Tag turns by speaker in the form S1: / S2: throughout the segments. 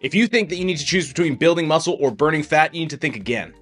S1: If you think that you need to choose between building muscle or burning fat, you need to think again.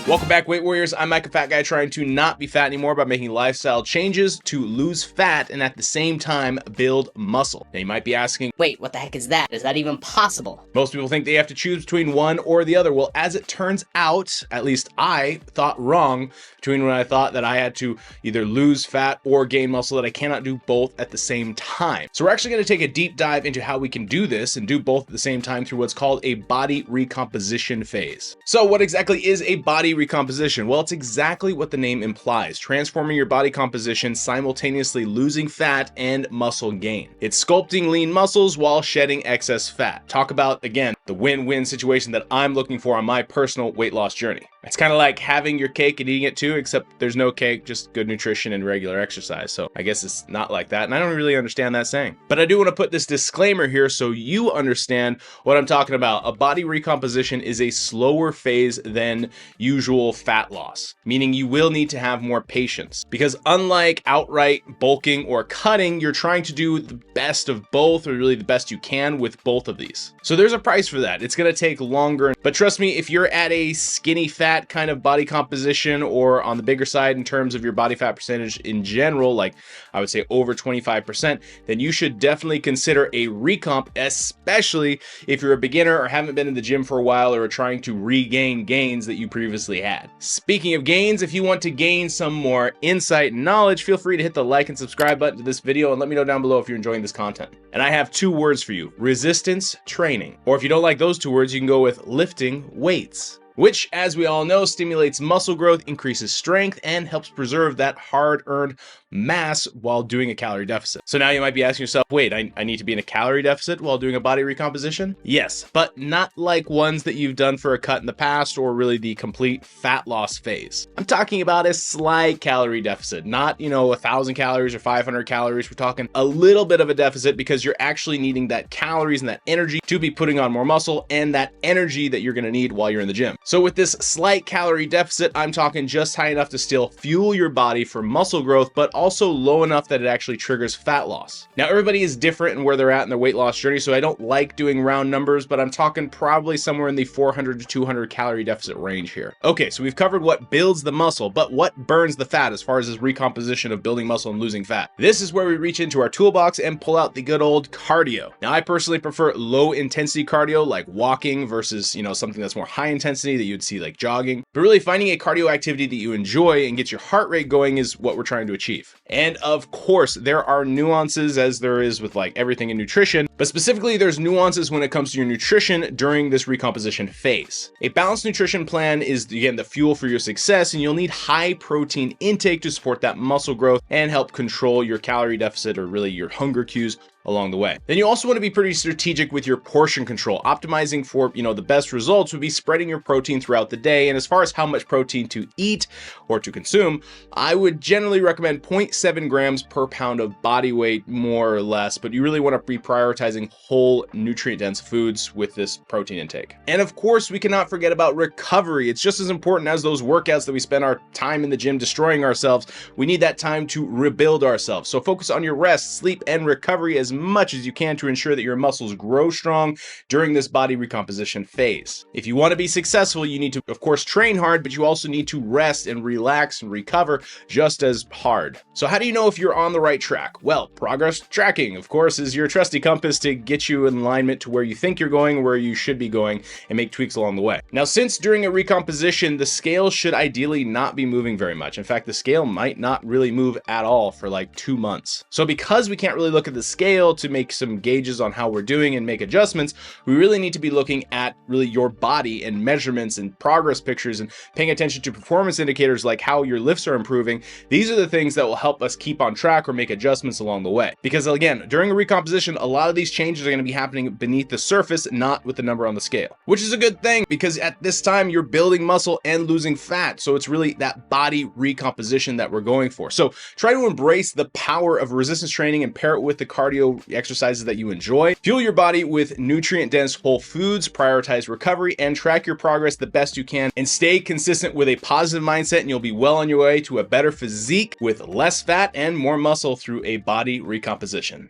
S1: Welcome back, Weight Warriors. I'm Mike, a fat guy trying to not be fat anymore by making lifestyle changes to lose fat and at the same time build muscle. Now you might be asking,
S2: wait, what the heck is that? Is that even possible?
S1: Most people think they have to choose between one or the other. Well, as it turns out, at least I thought wrong between when I thought that I had to either lose fat or gain muscle, that I cannot do both at the same time. So we're actually going to take a deep dive into how we can do this and do both at the same time through what's called a body recomposition phase. So what exactly is a body recomposition? Well, it's exactly what the name implies, transforming your body composition, simultaneously losing fat and muscle gain. It's sculpting lean muscles while shedding excess fat. Talk about, again, the win-win situation that I'm looking for on my personal weight loss journey. It's kind of like having your cake and eating it too, except there's no cake, just good nutrition and regular exercise. So I guess it's not like that, and I don't really understand that saying. But I do want to put this disclaimer here so you understand what I'm talking about. A body recomposition is a slower phase than usual fat loss, meaning you will need to have more patience. Because unlike outright bulking or cutting, you're trying to do the best of both, or really the best you can with both of these. So there's a price for that. It's going to take longer, but trust me, if you're at a skinny fat kind of body composition, or on the bigger side in terms of your body fat percentage in general, like I would say over 25%, then you should definitely consider a recomp, especially if you're a beginner or haven't been in the gym for a while or are trying to regain gains that you previously had. Speaking of gains, if you want to gain some more insight and knowledge, feel free to hit the like and subscribe button to this video and let me know down below if you're enjoying this content. And I have two words for you: resistance training. Or if you don't like those two words, you can go with lifting weights, which, as we all know, stimulates muscle growth, increases strength, and helps preserve that hard-earned mass while doing a calorie deficit. So now you might be asking yourself, wait, I need to be in a calorie deficit while doing a body recomposition? Yes, but not like ones that you've done for a cut in the past or really the complete fat loss phase. I'm talking about a slight calorie deficit, not, 1,000 calories or 500 calories. We're talking a little bit of a deficit because you're actually needing that calories and that energy to be putting on more muscle, and that energy that you're going to need while you're in the gym. So with this slight calorie deficit, I'm talking just high enough to still fuel your body for muscle growth, but also low enough that it actually triggers fat loss. Now, everybody is different in where they're at in their weight loss journey, so I don't like doing round numbers, but I'm talking probably somewhere in the 400 to 200 calorie deficit range here. Okay, so we've covered what builds the muscle, but what burns the fat as far as this recomposition of building muscle and losing fat? This is where we reach into our toolbox and pull out the good old cardio. Now, I personally prefer low intensity cardio like walking versus, something that's more high intensity that you'd see like jogging. But really finding a cardio activity that you enjoy and gets your heart rate going is what we're trying to achieve. And of course, there are nuances, as there is with like everything in nutrition, but specifically there's nuances when it comes to your nutrition during this recomposition phase. A balanced nutrition plan is, again, the fuel for your success, and you'll need high protein intake to support that muscle growth and help control your calorie deficit, or really your hunger cues, along the way. Then you also want to be pretty strategic with your portion control. Optimizing for, the best results would be spreading your protein throughout the day. And as far as how much protein to eat or to consume, I would generally recommend 0.7 grams per pound of body weight, more or less, but you really want to be prioritizing whole nutrient-dense foods with this protein intake. And of course, we cannot forget about recovery. It's just as important as those workouts that we spend our time in the gym destroying ourselves. We need that time to rebuild ourselves. So focus on your rest, sleep, and recovery as much as you can to ensure that your muscles grow strong during this body recomposition phase. If you want to be successful, you need to, of course, train hard, but you also need to rest and relax and recover just as hard. So how do you know if you're on the right track? Well, progress tracking, of course, is your trusty compass to get you in alignment to where you think you're going, where you should be going, and make tweaks along the way. Now, since during a recomposition, the scale should ideally not be moving very much. In fact, the scale might not really move at all for like 2 months. So because we can't really look at the scale to make some gauges on how we're doing and make adjustments, we really need to be looking at really your body and measurements and progress pictures and paying attention to performance indicators like how your lifts are improving. These are the things that will help us keep on track or make adjustments along the way. Because again, during a recomposition, a lot of these changes are going to be happening beneath the surface, not with the number on the scale, which is a good thing because at this time you're building muscle and losing fat. So it's really that body recomposition that we're going for. So try to embrace the power of resistance training and pair it with the cardio exercises that you enjoy. Fuel your body with nutrient-dense whole foods, prioritize recovery, and track your progress the best you can, and stay consistent with a positive mindset, and you'll be well on your way to a better physique with less fat and more muscle through a body recomposition.